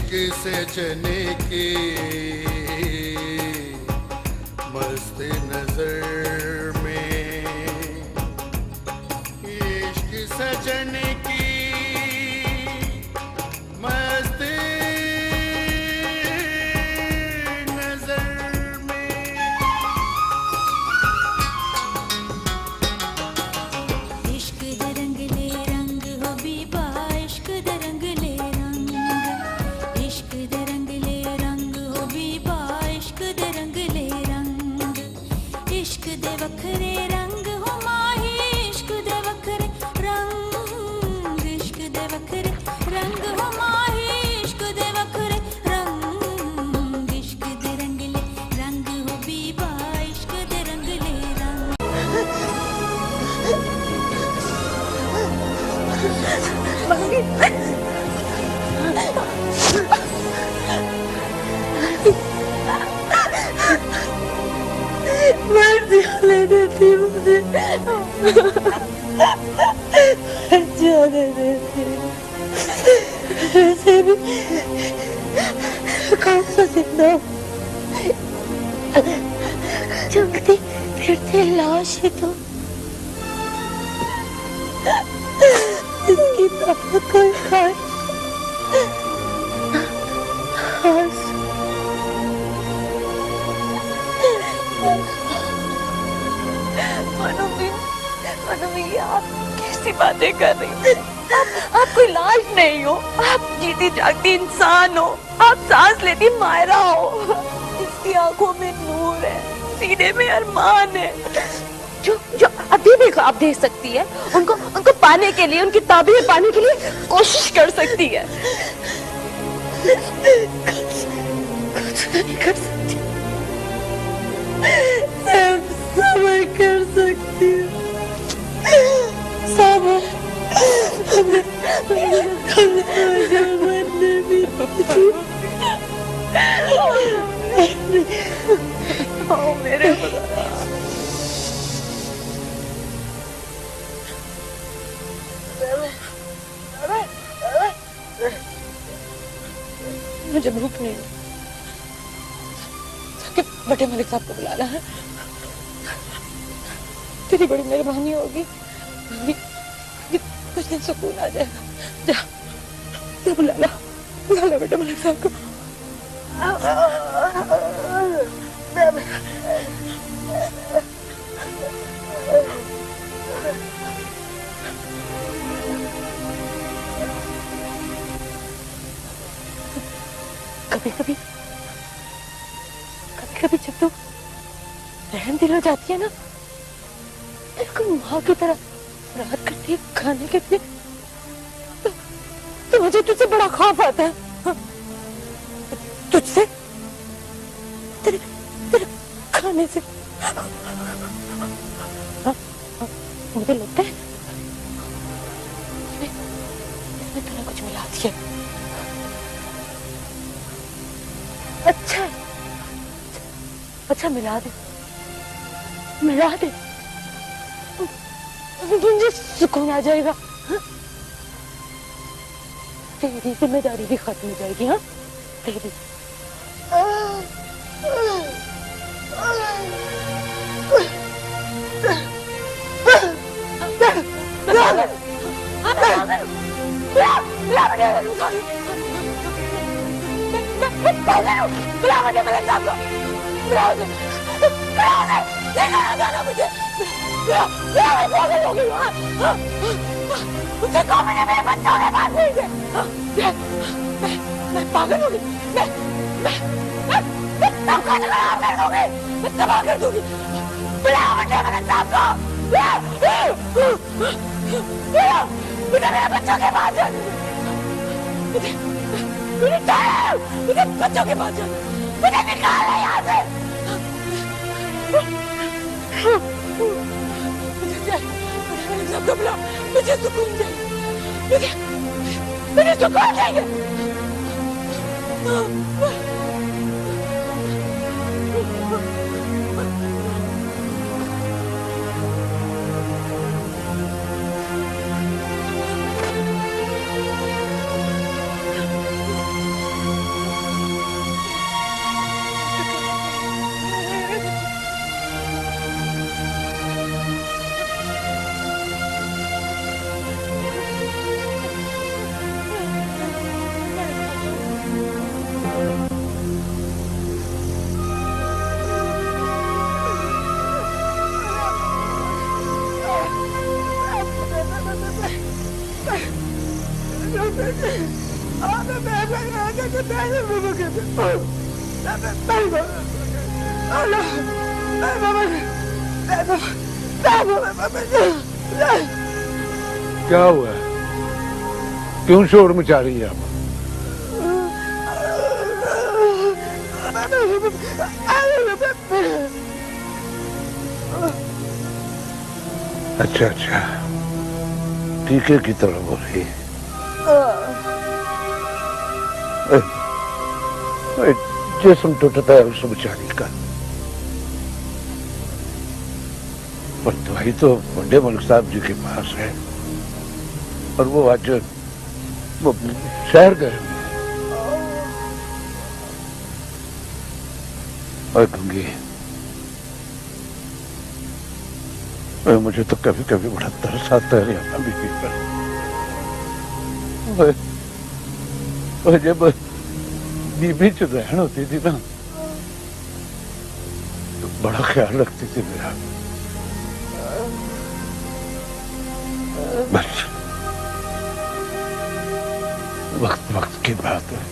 इश्क सजने की मस्त नजर में, इश्क सजने की मस्त नजर में। इश्क दे रंगले रंग हो बीबा, इश्क दे रंगले रंग, इश्क दे रंगले रंग हो बीबा, इश्क दे रंगले रंग, इश्क दे वखरे रंग हो माही, इश्क दे वखरे रंग, इश्क दे वखरे रंग हो माही, इश्क दे वखरे रंग, इश्क दे रंगले रंग हो बीबा, इश्क दे रंगले रंग। मर्जी ले देती मुझे, जाने देती। वैसे भी कौन सा जिंदा चमकती फिरती लाश है तो इसकी तरफ कोई खास मनोमी, आप कैसी बातें कर रही हैं? आप कोई लाश नहीं हो, आप जीती जागती इंसान हो, आप सांस लेती मायरा हो। इसकी आंखों में नूर है, सीने में अरमान है, जो अभी भी आप दे सकती है। उनको पाने के लिए, उनकी ताबीर पाने के लिए कोशिश कर सकती है। कुछ नहीं कर सकती, सिर्फ सब्र कर सकती हूँ। सब्र मरने भी ओ मेरे खुदा। मुझे भूख नहीं, बड़े मलिक साहब को बुलाना है। तेरी बड़ी मेहरबानी होगी, कुछ दिन सुकून आ जाएगा। जा बुला ला बेटे मलिक साहब को। कभी कभी जब तू रहम दिल हो जाती है ना, बिल्कुल माँ की तरह रात करती है खाने के लिए, तो मुझे तुझसे बड़ा खौफ आता है। हाँ? तुझसे, तेरे खाने से। हाँ? मुझे लगता है इसमें तूने कुछ मिला दिया। अच्छा मिला दे मुझे सुकून आ जाएगा। हाँ? तेरी जिम्मेदारी भी खत्म हो जाएगी। हाँ तेरी मैं पागल हो गई, मैं तबाह कर दूंगी। मेरे बच्चों के पास मुझे बच्चों के पास मुझे निकाल यहाँ से। मुझे सुकून चाहिए, मुझे सुकून चाहिए। क्या हुआ है? क्यों शोर मचा रही है आप? अच्छा अच्छा, टीके की तरह बोल रही है। जिस्म टूटता है उस बेचारी का, पर दवाई तो बड़े मलिक साहब जी के पास है, और वो आज वो शहर गए। और गंगी, मुझे तो कभी कभी बड़ा तरस आता है यहाँ बीवी पर। जब बीबी चुड़ैन होती थी ना, तो बड़ा ख्याल रखती थी मेरा। बस वक्त वक्त की बात है।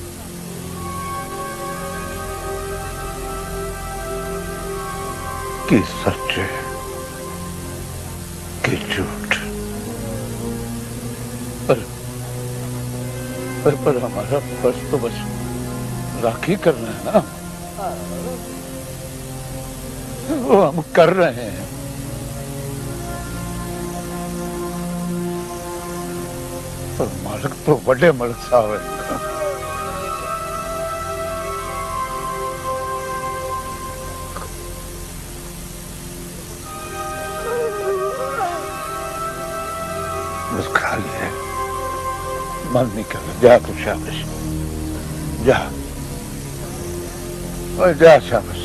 कि सच है कि झूठ, पर हमारा बस तो बस राखी करना है ना, वो हम कर रहे हैं। पर मालिक तो बड़े मलिक साहब है। बस खाली है, मन नहीं कर रहा। जा तू, शाबाश जा, और जा शाबाश।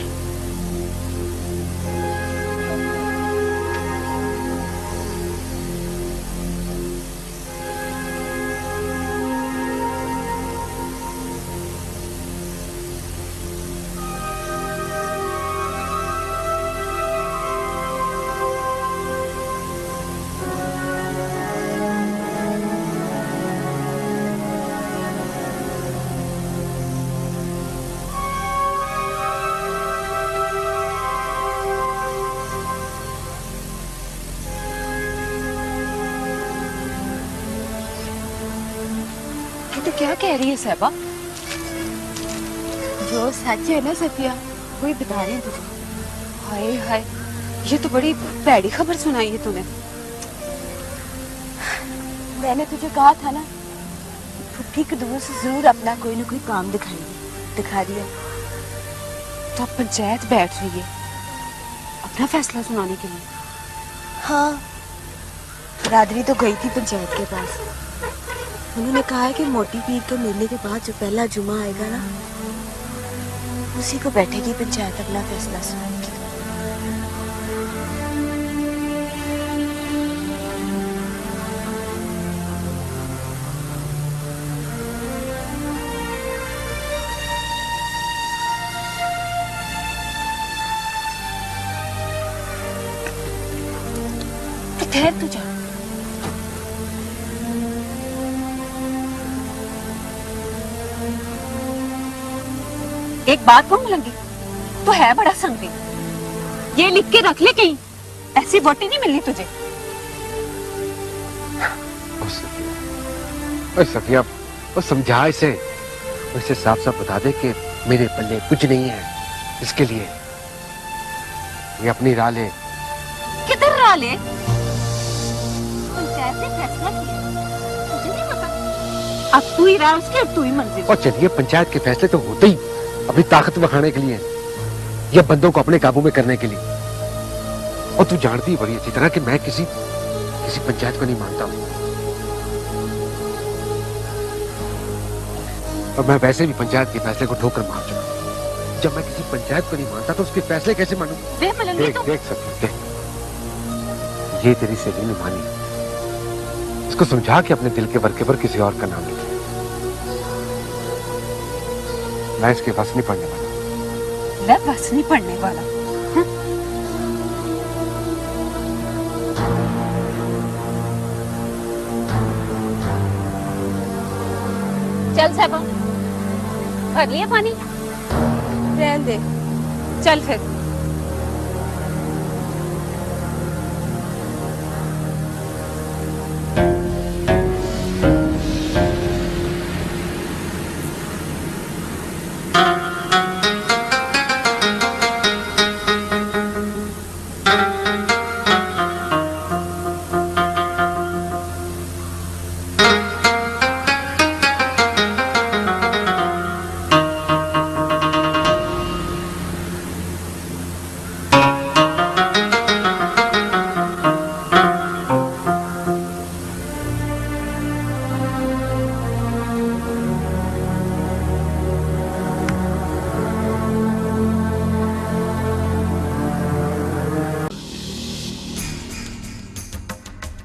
तो क्या कह रही है साहबा? जो सच है ना सफिया, वही बता रहे हैं तुझे। हाय हाय, ये तो बड़ी भैड़ी खबर सुनाई है तूने। मैंने तुझे कहा था ना, पुट्ठी के दूर से जरूर अपना कोई ना कोई काम दिखा दिया। तो अब पंचायत बैठ रही है अपना फैसला सुनाने के लिए। हाँ, रादरी तो गई थी पंचायत के पास। उन्होंने कहा है कि मोटी पीर के मेले के बाद जो पहला जुमा आएगा ना, उसी को बैठेगी पंचायत अपना फैसला सुनाने के लिए। ठहर तू जा। एक बात कहूं लगी, तो है बड़ा संगी। ये लिख के रख ले कहीं, ऐसी वोटी नहीं मिलनी तुझे। सफिया, वो समझा इसे, उसे साफ साफ बता दे कि मेरे पल्ले कुछ नहीं है। इसके लिए ये अपनी राह ले। किधर राह ले? पंचायत ने फैसला किया, तुझे नहीं पता? अब तू ही राह उसकी, अब तू ही मंजिल। और चलिए, पंचायत के फैसले तो होते ही अपनी ताकत दिखाने के लिए या बंदों को अपने काबू में करने के लिए। और तू जानती बड़ी अच्छी तरह कि मैं किसी पंचायत को नहीं मानता हूं। और मैं वैसे भी पंचायत के फैसले को ठोकर मार चुका हूं। जब मैं किसी पंचायत को नहीं मानता तो उसके फैसले कैसे मानूं? देख सकते, ये तेरी सहेली ने मानी। इसको समझा कि अपने दिल के वर्के पर किसी और का नाम लिखे। मैं इसके बस नहीं पड़ने वाला। मैं बस नहीं पड़ने वाला। चल साहबा, भर लिया पानी? रहने दे। चल फिर।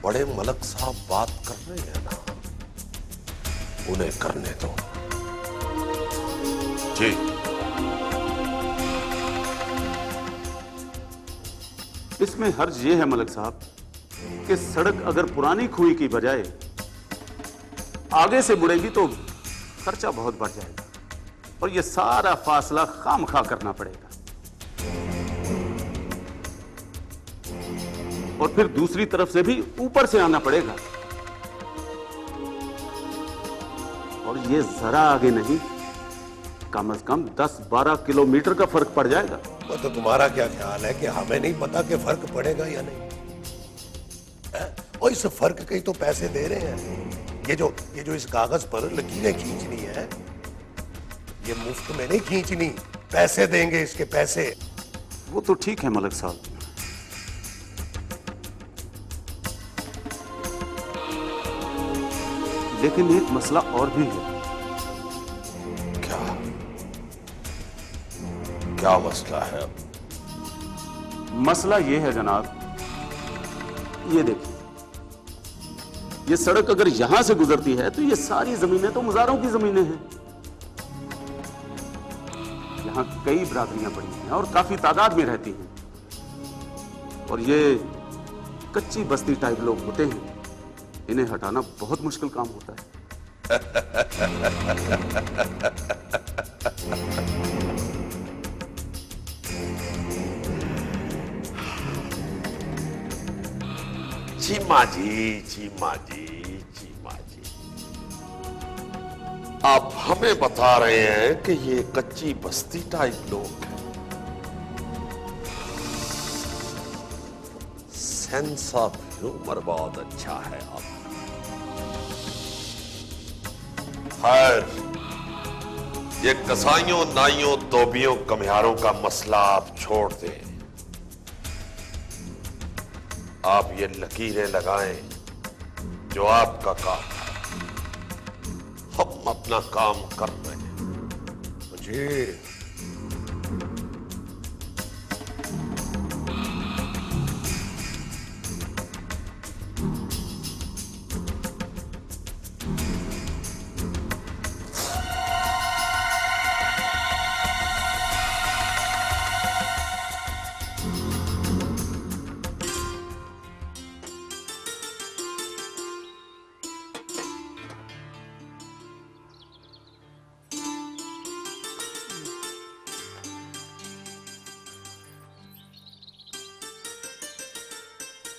बड़े मलक साहब बात कर रहे हैं ना, उन्हें करने दो। जी इसमें हर्ज ये है मलक साहब कि सड़क अगर पुरानी खुई की बजाय आगे से मुड़ेगी तो खर्चा बहुत बढ़ जाएगा और ये सारा फासला खामखा करना पड़ेगा। और फिर दूसरी तरफ से भी ऊपर से आना पड़ेगा और ये जरा आगे नहीं, कम से कम 10-12 किलोमीटर का फर्क पड़ जाएगा। तो तुम्हारा क्या ख्याल है कि हमें नहीं पता कि फर्क पड़ेगा या नहीं है? और इस फर्क के ही तो पैसे दे रहे हैं। ये जो इस कागज पर लकीरें खींचनी है, ये मुफ्त में नहीं खींचनी, पैसे देंगे इसके पैसे। वो तो ठीक है मलक साहब, लेकिन एक मसला और भी है। क्या क्या मसला है? मसला यह है जनाब, ये देखिए, ये सड़क अगर यहां से गुजरती है तो ये सारी जमीनें तो मुजारों की जमीनें हैं। यहां कई बरादरियां पड़ी हैं और काफी तादाद में रहती हैं और ये कच्ची बस्ती टाइप लोग होते हैं, इन्हें हटाना बहुत मुश्किल काम होता है। चीमा जी, चीमा जी, चीमा जी, आप हमें बता रहे हैं कि ये कच्ची बस्ती टाइप लोग हैं। सेंस ऑफ ह्यूमर बहुत अच्छा है आप। खैर, ये कसाईयों, नाइयों, धोबियों, कमियारों का मसला आप छोड़ दें। आप ये लकीरें लगाएं जो आपका काम है। हम अपना काम कर रहे हैं। जी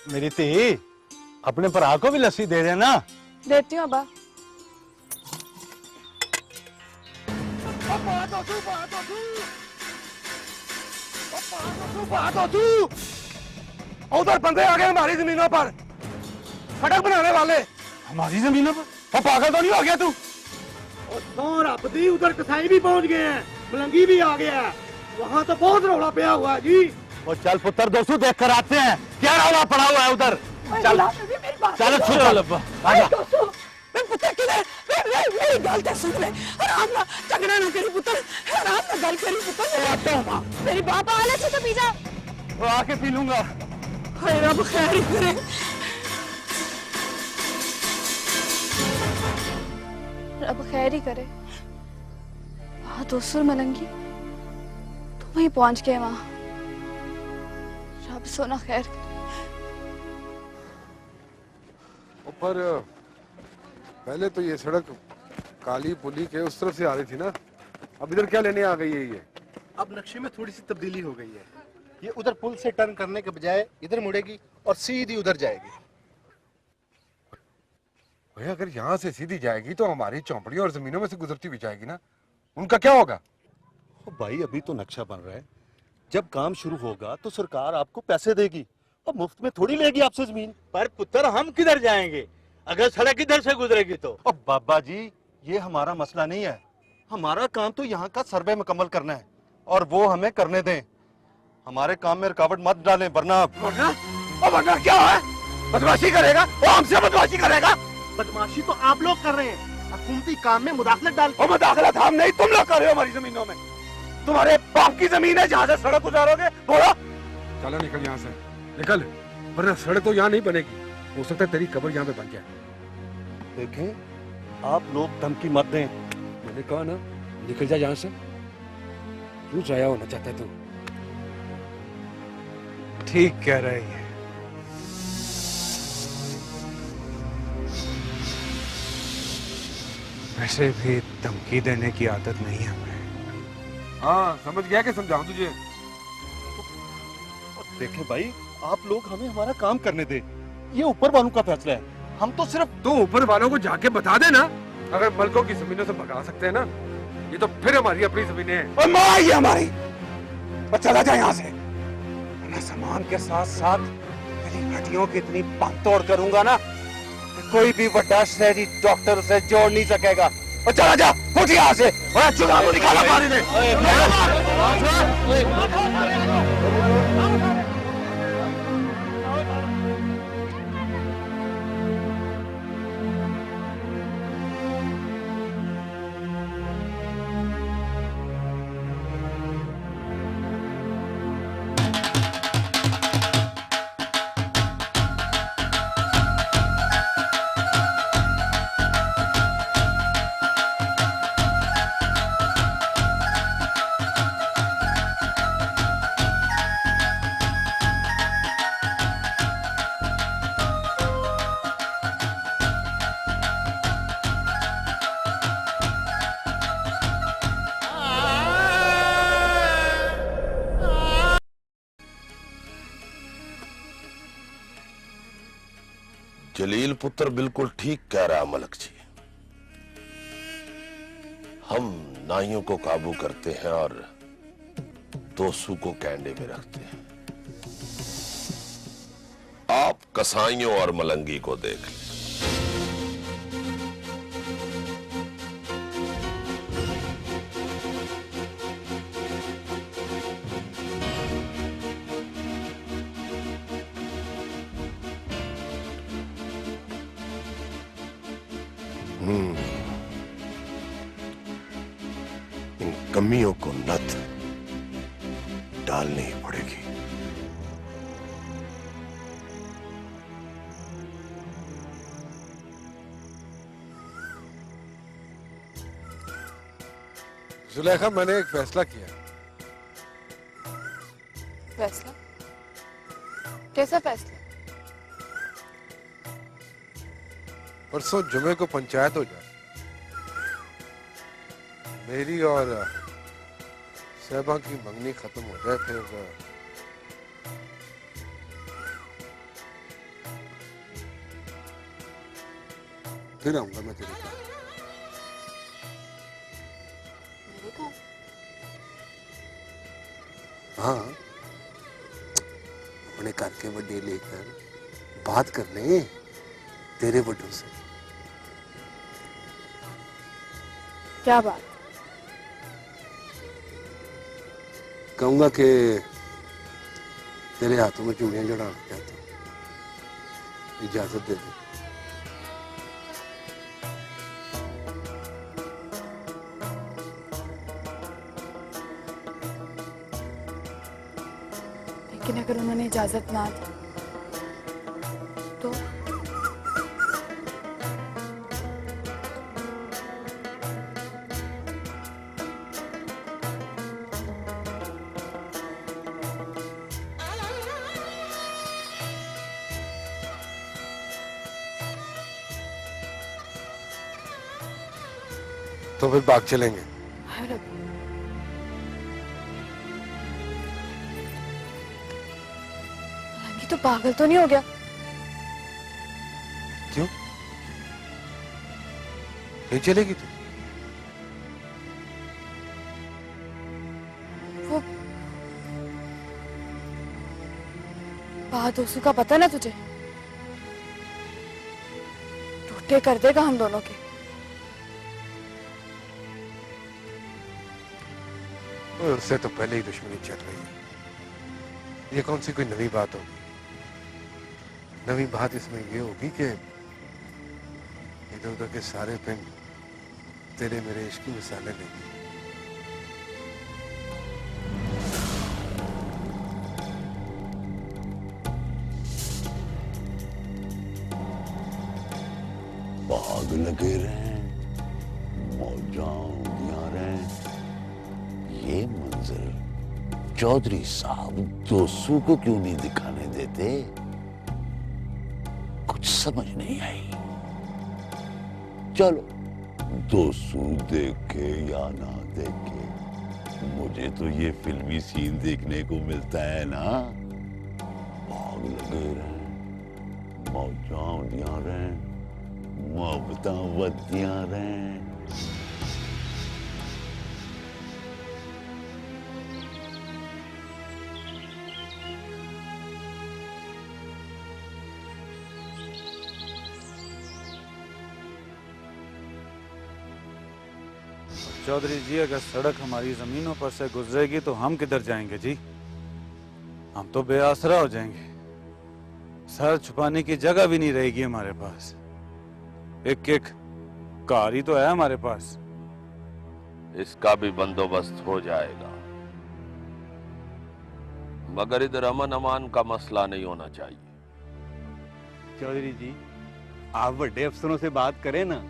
मेरी धी, अपने भरा को भी लस्सी दे देना। देती हूँ अब्बा। उधर बंदे आ गए हमारी जमीनों पर, सड़क बनाने वाले। हमारी जमीनों पर? और पागल तो नहीं हो गया तू? और दी, उधर कसाई भी पहुंच गए हैं, मलंगी भी आ गया है, वहाँ तो बहुत रौला पिया हुआ है जी। और चल पुत्र, दोस्तों देख कर आते हैं क्या रौला पड़ा हुआ है उधर। चल चल चल अब्बा, मेरी गल तो सुन ले, आराम ना झगड़ा ना करी पुत्र, आराम ना गल करी पुत्र। मेरी बाप आले से तो पी जा। वो आके पी लूंगा। हाय रब खैर ही करे। रब खैर ही करे। वहाँ दोसर मलंगी, तुम वहीं पहुंच गए वहाँ। रब सोना खैर करे। पर पहले तो ये सड़क काली पुली के उस तरफ से आ रही थी ना, अब इधर क्या लेने आ गई है ये? अब नक्शे में थोड़ी सी तब्दीली हो गई है। ये उधर पुल से टर्न करने के बजाय इधर मुड़ेगी और सीधी उधर जाएगी। भैया अगर यहाँ से सीधी जाएगी तो हमारी चौपड़ी और जमीनों में से गुजरती भी जाएगी ना, उनका क्या होगा? भाई अभी तो नक्शा बन रहा है, जब काम शुरू होगा तो सरकार आपको पैसे देगी और मुफ्त में थोड़ी लेगी आपसे जमीन। पर पुत्र हम किधर जाएंगे अगर सड़क इधर से गुजरेगी तो? और बाबा जी ये हमारा मसला नहीं है, हमारा काम तो यहाँ का सर्वे मुकम्मल करना है और वो हमें करने दें। हमारे काम में रुकावट मत डालें वरना वरना क्या है? बदमाशी करेगा वो, हमसे बदमाशी करेगा। बदमाशी तो आप लोग कर रहे हैं, हुकूमती काम में मुदाखलत डाल। मुदाखलत हम नहीं, तुम लोग कर रहे हो हमारी जमीनों में। तुम्हारे बाप की जमीन है जहाँ से सड़क गुजारोगे, बोलो। चलो निकल यहाँ से, निकल, वरना सड़क तो यहाँ नहीं बनेगी, हो सकता है तेरी कब्र यहाँ पे बन जाए। देखें आप लोग धमकी मत दें। मैंने कहा ना निकल जा यहाँ से। क्यों जाया होना चाहता है तू? ठीक कह रही है। वैसे भी धमकी देने की आदत नहीं है हमें। हाँ समझ गया कि समझाऊं तुझे। देखें भाई आप लोग हमें हमारा काम करने दे, ये ऊपर वालों का फैसला है, हम तो सिर्फ। तो ऊपर वालों को जाके बता देना, अगर मलकों की जमीनों से भगा सकते हैं ना, ये तो फिर हमारी अपनी जमीनें हैं। और माँ ये हमारी, और चला जा यहाँ से, वरना सामान के साथ साथ तेरी हड्डियों की इतनी बांतोड़ करूंगा ना कि कोई भी बड़ा शहरी डॉक्टर से जोड़ नहीं सकेगा। और चला जा, उठ यहाँ से, और चुनाव को निकाला पानी दे। जलील पुत्र बिल्कुल ठीक कह रहा है मलक जी। हम नाइयों को काबू करते हैं और दोसू को कैंडे में रखते हैं। आप कसाईयों और मलंगी को देख लें। इन कमियों को नत डालनी ही पड़ेगी। जुलेखा मैंने एक फैसला किया। फैसला? कैसा फैसला? परसों जुमे को पंचायत हो जाए, मेरी और सहबा की मंगनी खत्म हो जाए, फिर आऊंगा मैं तेरे पास। हाँ अपने घर के बड़े लेकर बात करने तेरे बड़ों से। क्या बात? कहूंगा कि तेरे हाथों में चूड़ियां जड़ाना चाहता हूं, इजाजत दे दे। लेकिन अगर उन्होंने इजाजत ना दी तो? तो फिर भाग चलेंगे। हाय लगी। मलंगी तो पागल तो नहीं हो गया? क्यों? नहीं चलेगी तू? वो बात ओसू का पता ना तुझे? टूटे कर देगा हम दोनों के। उससे तो पहले ही दुश्मनी चल रही है। ये कौन सी कोई नवी बात होगी? नवी बात इसमें ये होगी कि इधर उधर के सारे पिंड तेरे मेरे इश्क की मिसालें लेंगे। बाग लगे रहे, मौजा उड़िया रहे। ये मंजर चौधरी साहब दोस्तों को क्यों नहीं दिखाने देते? कुछ समझ नहीं आई। चलो दोस्तों देखे या ना देखे, मुझे तो ये फिल्मी सीन देखने को मिलता है ना। बाग लगे रहे, मौजा उड़िया रहे, मोहब्बतां वधियां रहे। चौधरी जी, अगर सड़क हमारी जमीनों पर से गुजरेगी तो हम किधर जाएंगे जी? हम तो बेआसरा हो जाएंगे। सर छुपाने की जगह भी नहीं रहेगी हमारे पास। एक एक कार ही तो है हमारे पास। इसका भी बंदोबस्त हो जाएगा, मगर इधर अमन अमान का मसला नहीं होना चाहिए। चौधरी जी, आप बड़े अफसरों से बात करें ना।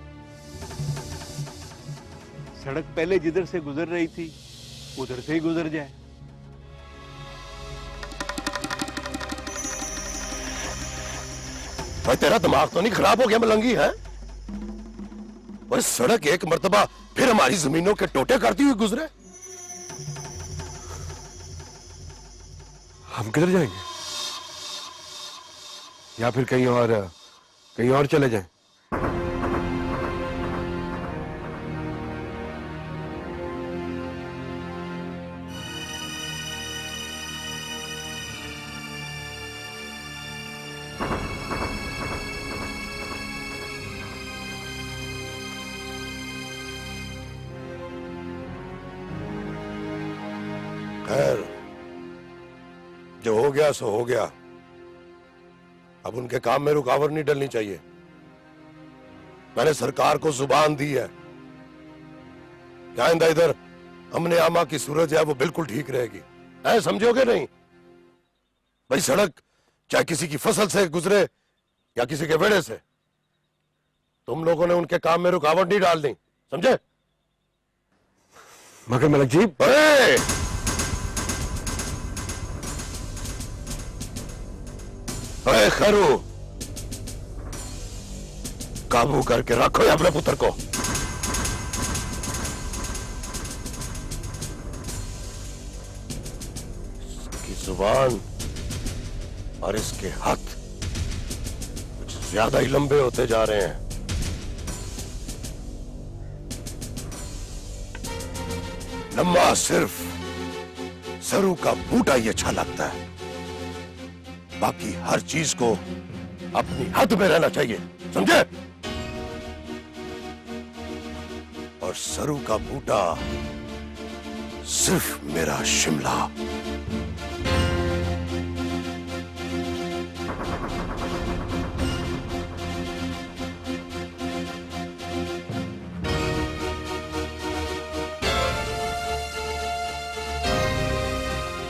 सड़क पहले जिधर से गुजर रही थी उधर से ही गुजर जाए। भाई तेरा दिमाग तो नहीं खराब हो गया मलंगी है? भाई सड़क एक मर्तबा फिर हमारी जमीनों के टोटे करती हुई गुजरे। हम किधर जाएंगे? या फिर कहीं और चले जाएं? खैर, जो हो गया सो हो गया। अब उनके काम में रुकावट नहीं डलनी चाहिए। मैंने सरकार को जुबान दी है कि आइंदा इधर अमने आमा की सूरत है वो बिल्कुल ठीक रहेगी। है, समझोगे नहीं? भाई सड़क चाहे किसी की फसल से गुजरे या किसी के वेड़े से, तुम लोगों ने उनके काम में रुकावट नहीं डालनी, समझे? मगर मलक जी, अरे खरू, काबू करके रखो ये अपने पुत्र को। इसकी जुबान और इसके हाथ कुछ ज्यादा ही लंबे होते जा रहे हैं। लम्बा सिर्फ सरू का बूटा ही अच्छा लगता है, बाकी हर चीज को अपनी हद में रहना चाहिए, समझे? और सरू का बूटा सिर्फ मेरा शिमला।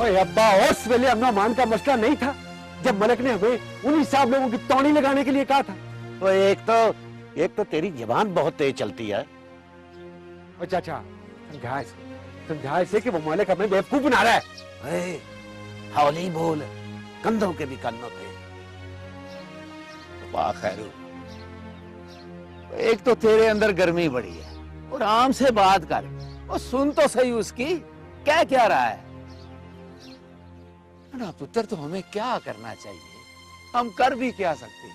ओए अब्बा, उस वेले अमना मान का मसला नहीं था जब मलक ने हमें उन्हीं साहब लोगों की तौणी लगाने के लिए कहा था। तो एक तो तेरी जबान बहुत तेज चलती है। चाचा, समझाए से कि वो मलक हमें बेवकूफ बना रहा है। हौली बोल, कंधों के भी कान होते। वाह खैरू, एक तो तेरे अंदर गर्मी बड़ी है और आराम से बात कर। और सुन तो सही उसकी, क्या रहा है ना पुत्र। तो हमें क्या करना चाहिए, हम कर भी क्या सकते हैं?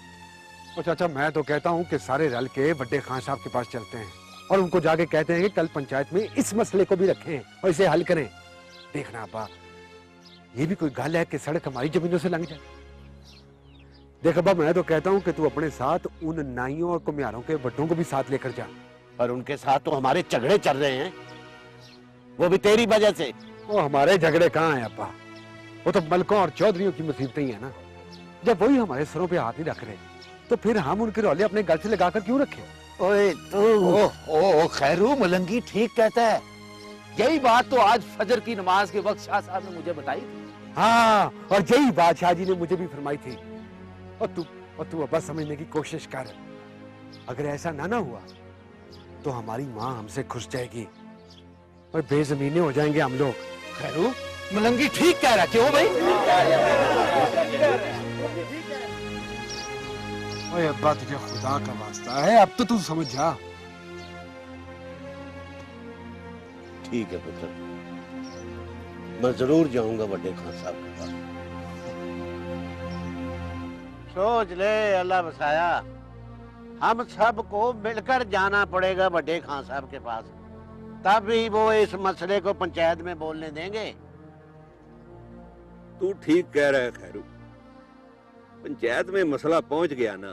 तो चाचा मैं तो कहता हूँ कि सारे रल के बड़े खान साहब के पास चलते हैं और उनको जाके कहते हैं कि कल पंचायत में इस मसले को भी रखें और इसे हल करें। देखना अब्बा, ये भी कोई गल है कि सड़क हमारी जमीनों से लंघ जाए। देख अब्बा, मैं तो कहता हूँ कि तू अपने साथ उन नाइयों और कुम्हारों के बड्डों को भी साथ लेकर जा। पर उनके साथ तो हमारे झगड़े चल रहे हैं, वो भी तेरी वजह से। वो हमारे झगड़े कहाँ हैं अब्बा, वो तो मलकों और चौधरियों की मुसीबतें ही है ना। जब वही हमारे सरों पे हाथ नहीं रख रहे तो फिर हम उनके रौले अपने गल से लगाकर क्यों रखें? ओए ओ खैरू, मलंगी ठीक कहता है। यही बात तो आज फजर की नमाज के वक्त शाह साहब ने मुझे बताई थी। हाँ, और यही बात शाह जी ने मुझे भी फरमाई थी। और तू अब्बा समझने की कोशिश कर। अगर ऐसा ना हुआ तो हमारी माँ हमसे खुश जाएगी और बेजमीने हो जाएंगे हम लोग। खैरू, मलंगी ठीक कह रहा, क्यों भाई? ओए अब्बा, तुझे खुदा का वास्ता है, अब तो तू समझ जा। ठीक है पुत्र, मैं जरूर जाऊंगा बड़े खान साहब के पास। सोच ले अल्लाह बसाया, हम सबको मिलकर जाना पड़ेगा बड़े खान साहब के पास, तभी वो इस मसले को पंचायत में बोलने देंगे। तू ठीक कह रहा है खैरू, पंचायत में मसला पहुंच गया ना,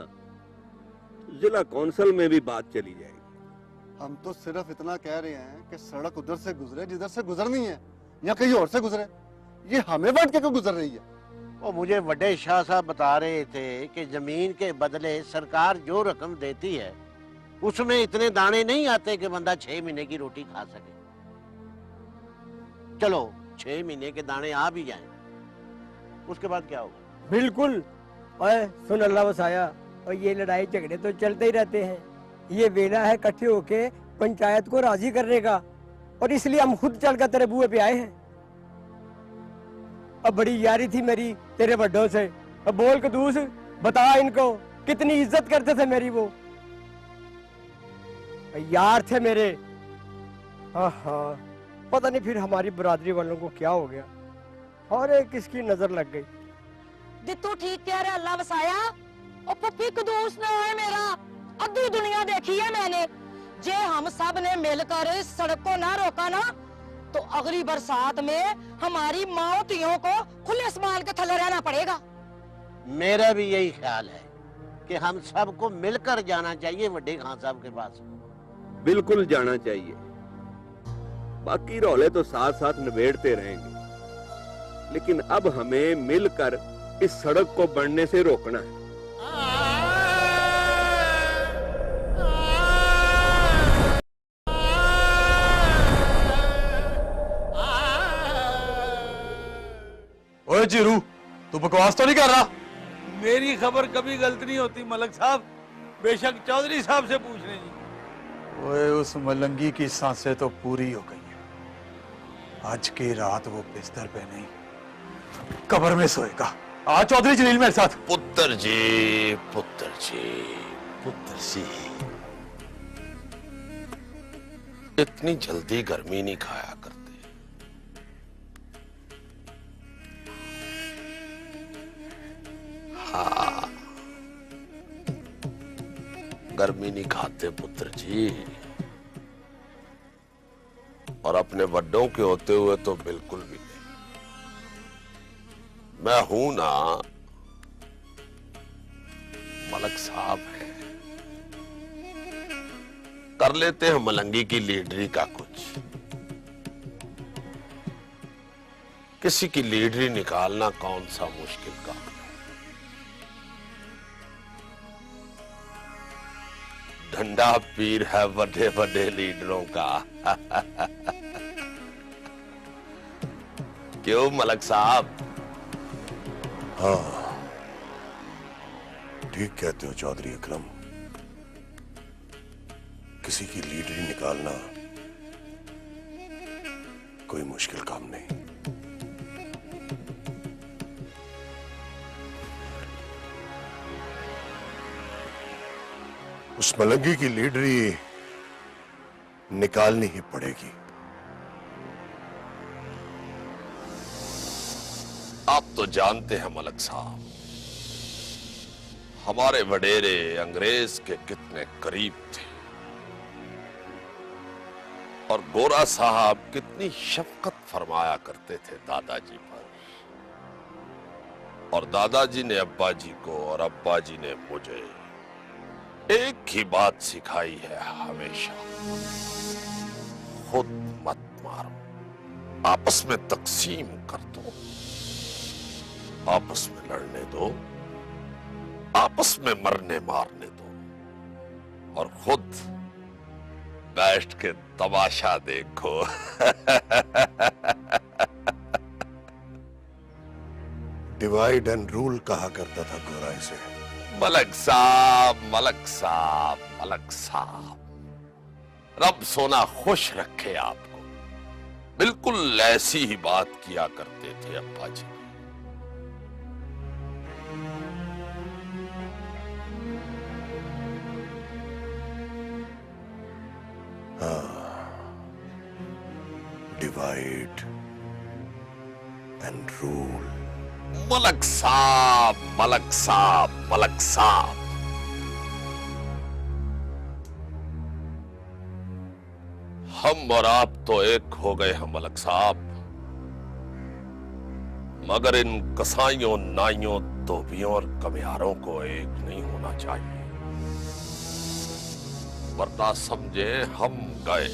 जिला कौंसिल में भी बात चली जाएगी। हम तो सिर्फ इतना कह रहे हैं कि सड़क उधर से गुजरे जिधर से गुजरनी है या कहीं और से गुजरे, ये हमें बांट के क्यों गुजर रही है? वो मुझे बड़े शाह साहब बता रहे थे कि जमीन के बदले सरकार जो रकम देती है उसमें इतने दाने नहीं आते कि बंदा 6 महीने की रोटी खा सके। चलो 6 महीने के दाने आ भी जाएं, उसके बाद क्या होगा? बिल्कुल। ओए सुन अल्लाह वसाया, और ये लड़ाई झगड़े तो चलते ही रहते हैं। ये वेला है इकट्ठे होके पंचायत को राजी करने का, और इसलिए हम खुद चलकर तेरे बुए पे आए हैं। अब बड़ी यारी थी मेरी तेरे बड्डों से। अब बोल कदूस, बता इनको कितनी इज्जत करते थे मेरी, वो यार थे मेरे। हाँ, पता नहीं फिर हमारी बरादरी वालों को क्या हो गया, और एक किसकी नजर लग गई। दित्तू ठीक कह रहा अल्लाह वसाया, और पप्पी कदूस ने है मेरा, अद्धी दुनिया देखी है मैंने। जे हम सब ने मिलकर इस सड़क को ना रोका ना, तो अगली बरसात में हमारी माओतियों को खुले आसमान के थल्ले रहना पड़ेगा। मेरा भी यही ख्याल है कि हम सबको मिलकर जाना चाहिए बड़े खान साहब के पास। बिल्कुल जाना चाहिए, बाकी रौले तो साथ साथ निबेड़ते रहेंगे, लेकिन अब हमें मिलकर इस सड़क को बढ़ने से रोकना है। ओए जीरू, तू बकवास तो नहीं कर रहा? मेरी खबर कभी गलत नहीं होती मलक साहब, बेशक चौधरी साहब से पूछ लें जी। ओए उस मलंगी की सांसें तो पूरी हो गई हैं। आज की रात वो बिस्तर पे नहीं, कब्र में सोएगा। आज चौधरी जलील मेरे साथ। पुत्र जी, पुत्र जी, पुत्र जी, इतनी जल्दी गर्मी नहीं खाया करते। हाँ, गर्मी नहीं खाते पुत्र जी, और अपने बड्डों के होते हुए तो बिल्कुल भी नहीं। मैं हूं ना, मलक साहब है, कर लेते हैं मलंगी की लीडरी का कुछ। किसी की लीडरी निकालना कौन सा मुश्किल काम है। डंडा पीर है बड़े बड़े लीडरों का। क्यों मलक साहब? हाँ, ठीक कहते हो चौधरी अकरम, किसी की लीडरी निकालना कोई मुश्किल काम नहीं। उस मलंगी की लीडरी निकालनी ही पड़ेगी। आप तो जानते हैं मलक साहब, हमारे वडेरे अंग्रेज के कितने करीब थे और गोरा साहब कितनी शफकत फरमाया करते थे दादाजी पर। और दादाजी ने अब्बा जी को और अब्बा जी ने मुझे एक ही बात सिखाई है हमेशा, खुद मत मारो, आपस में तकसीम कर दो, आपस में लड़ने दो, आपस में मरने मारने दो और खुद बैठ के तमाशा देखो। डिवाइड एंड रूल कहा करता था गोरा इसे। मलक साहब, मलक साहब, मलक साहब, रब सोना खुश रखे आपको। बिल्कुल ऐसी ही बात किया करते थे अब्बा जी। Divide and rule. मलक साहब, मलक साहब, मलक साहब, हम और आप तो एक हो गए हैं मलक साहब, मगर इन कसाईयों, नाइयों, धोबियों और कमियारों को एक नहीं होना चाहिए, वरना समझे हम गए।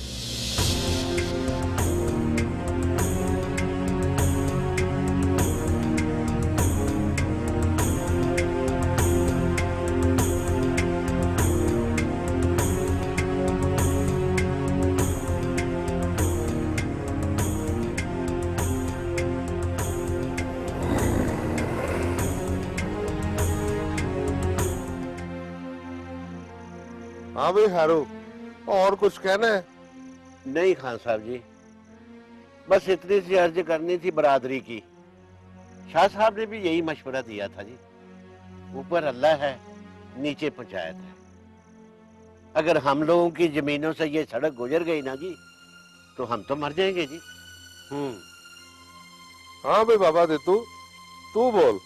हाँ भाई हारू, और कुछ कहना है? नहीं खान साहब जी, बस इतनी सी अर्ज करनी थी बरादरी की। शाह साहब ने भी यही मशवरा दिया था जी, ऊपर अल्लाह है, नीचे पंचायत है। अगर हम लोगों की जमीनों से ये सड़क गुजर गई ना जी, तो हम तो मर जाएंगे जी। हाँ भाई बाबा दे तू बोल।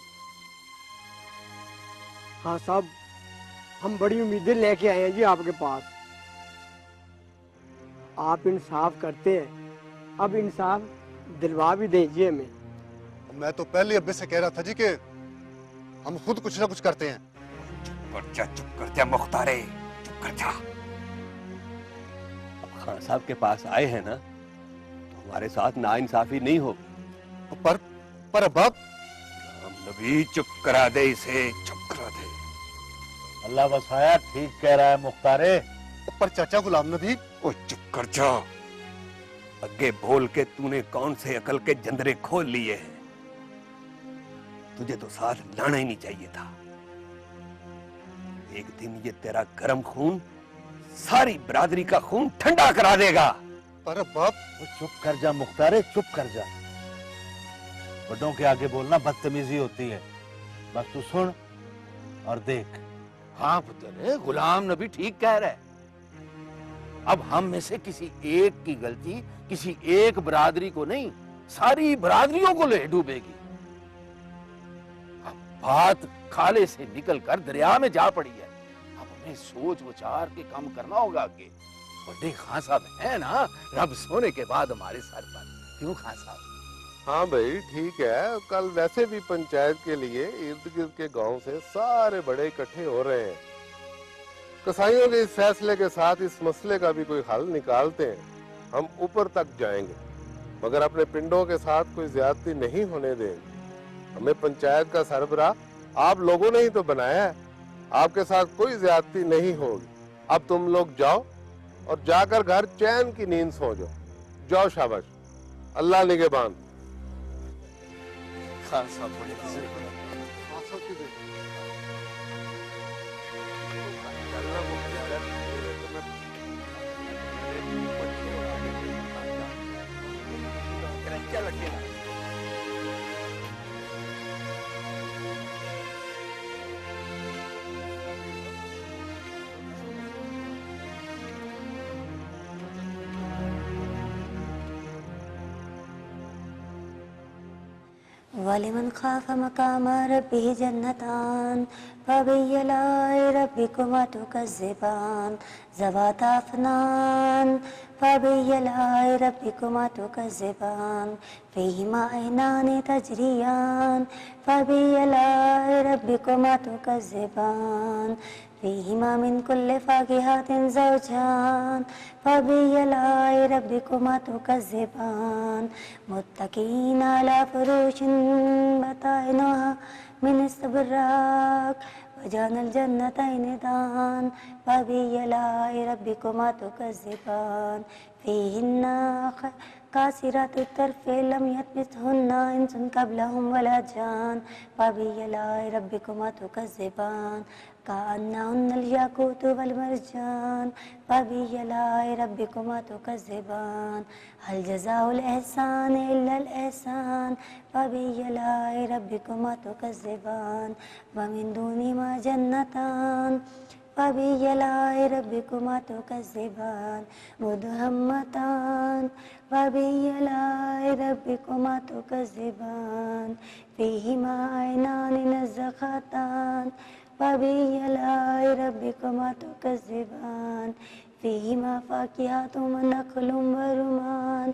हाँ साहब, हम बड़ी उम्मीदें लेके आए हैं जी आपके पास। आप इंसाफ करते हैं, अब इंसाफ दिलवा भी दीजिए हमें। मैं तो पहले अब्बे से कह रहा था जी कि हम खुद कुछ ना कुछ करते हैं। चुप कर जा मुख्तारे, चुप कर जा। अब खान साहब के पास आए हैं ना, तो हमारे साथ नाइंसाफी नहीं होगी। पर अब्बा, नबी चुप करा दे इसे, चुप करा दे। अल्लाह बसाया ठीक कह रहा है मुख्तारे। पर चाचा गुलाम नबी। ओ चुप कर जा, अगे बोल के तूने कौन से अकल के जंदरे खोल लिए हैं? तुझे तो साथ लाना ही नहीं चाहिए था। एक दिन ये तेरा गर्म खून सारी बरादरी का खून ठंडा करा देगा। पर बाप, चुप कर जा मुख्तारे, चुप कर जा। बड़ों के आगे बोलना बदतमीजी होती है। बस तू सुन और देख। हाँ पुत्र, गुलाम नबी ठीक कह रहा है। अब हम में से किसी एक की गलती किसी एक बरादरी को नहीं, सारी बरादरियों को ले डूबेगी। अब बात खाले से निकल कर दरिया में जा पड़ी है। अब हमें सोच विचार के काम करना होगा आगे। बड़े खान साहब है ना, रब सोने के बाद हमारे सर पर। क्यों खान साहब? हाँ भाई ठीक है, कल वैसे भी पंचायत के लिए इर्द गिर्द के गांव से सारे बड़े इकट्ठे हो रहे हैं। कसाईयों के इस फैसले के साथ इस मसले का भी कोई हल निकालते हैं। हम ऊपर तक जाएंगे, मगर अपने पिंडों के साथ कोई ज्यादती नहीं होने देंगे। हमें पंचायत का सरबराह आप लोगों ने ही तो बनाया है। आपके साथ कोई ज्यादती नहीं होगी। अब तुम लोग जाओ और जाकर घर चैन की नींद सो जाओ। जाओ, शाबाश, अल्लाह निगहबान। खान साहब बड़े वलिमन खाफ मकाम रब्बिही जन्नतान फबियलाई रब्बिकुमा तुकज़्ज़िबान ज़वाता अफ़नान फबियलाई रब्बिकुमा तुकज़्ज़िबान फ़ीहिमा ऐनान तजरियान फबियलाई रब्बिकुमा तुकज़्ज़िबान फ़ीहिमा मिन कुल्लि फ़ाकिहतिन ज़ौजान फबियलाई रब्बिकुमा तुकज़्ज़िबान मुत्तक़ीना अला फ़ुरूशिन बताइनुहा मिन इस्तबराक़ वजानल जन्नतैनि दान फबियलाई रब्बिकुमा तुकज़्ज़िबान फ़ीहिन्ना कासिरातुत तर्फ़ि लम यत्मिसहुन्ना इंsun क़ब्लहुम वला जान फबियलाई रब्बिकुमा तुकज़्ज़िबान कअन्नहुन्नल याक़ूतु वल मरजान फबियलाई रब्बिकुमा तुकज़्ज़िबान हल जज़ाउल एहसानि इल्लल एहसान फबियलाई रब्बिकुमा तुकज़्ज़िबान व मिन दूनिहिमा जन्नतान फबियलाई रब्बिकुमा तुकज़्ज़िबान मुदहम्मतान फबियलाई रब्बिकुमा तुकज़्ज़िबान फ़ीहिमा ऐनानि नज़्ज़ख़तान फबियलाई रब्बिकुमा तुकज़्ज़िबान फ़ीहिमा फ़ाकिहतुन व नख़लुन व रुमान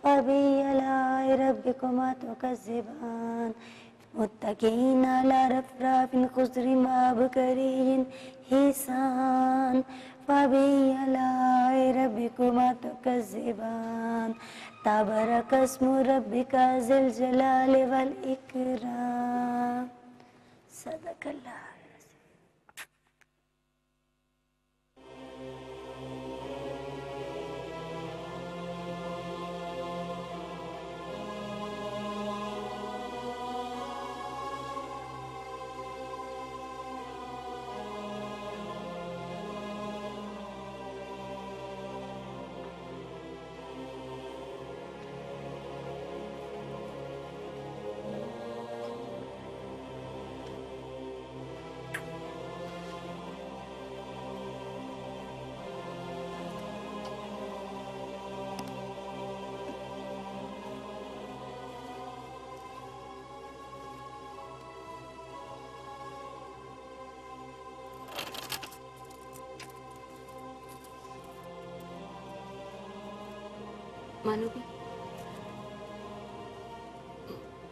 फबियलाई रब्बिकुमा तुकज़्ज़िबान मुत्तक़ीना अला रफ़राफ़िन ख़ुज़रिन व अबकरिय्यिन हिसान फबियलाई रब्बिकुमा तुकज़्ज़िबान तबरकस्मु रब्बिका ज़िल जलालि वल इकराम। सदक़ल्लाह।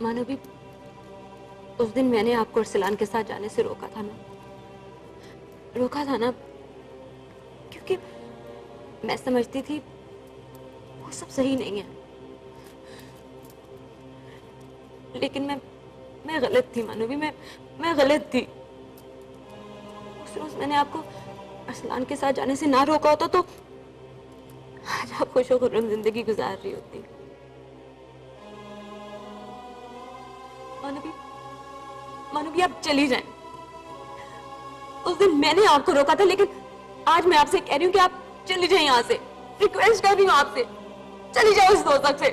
मानो भी उस दिन मैंने आपको अरसलान के साथ जाने से रोका था ना क्योंकि मैं समझती थी वो सब सही नहीं है, लेकिन मैं गलत थी मानो भी, मैं गलत थी। उस रोज मैंने आपको अरसलान के साथ जाने से ना रोका होता तो आज आप खुश खुर्रम जिंदगी गुजार रही होती। मानो भी आप चली जाएं। उस दिन मैंने आपको रोका था, लेकिन आज मैं आपसे कह रही हूँ कि आप चली जाएं यहाँ से। रिक्वेस्ट कर रही हूँ आपसे, चली जाओ इस दोज़ख से।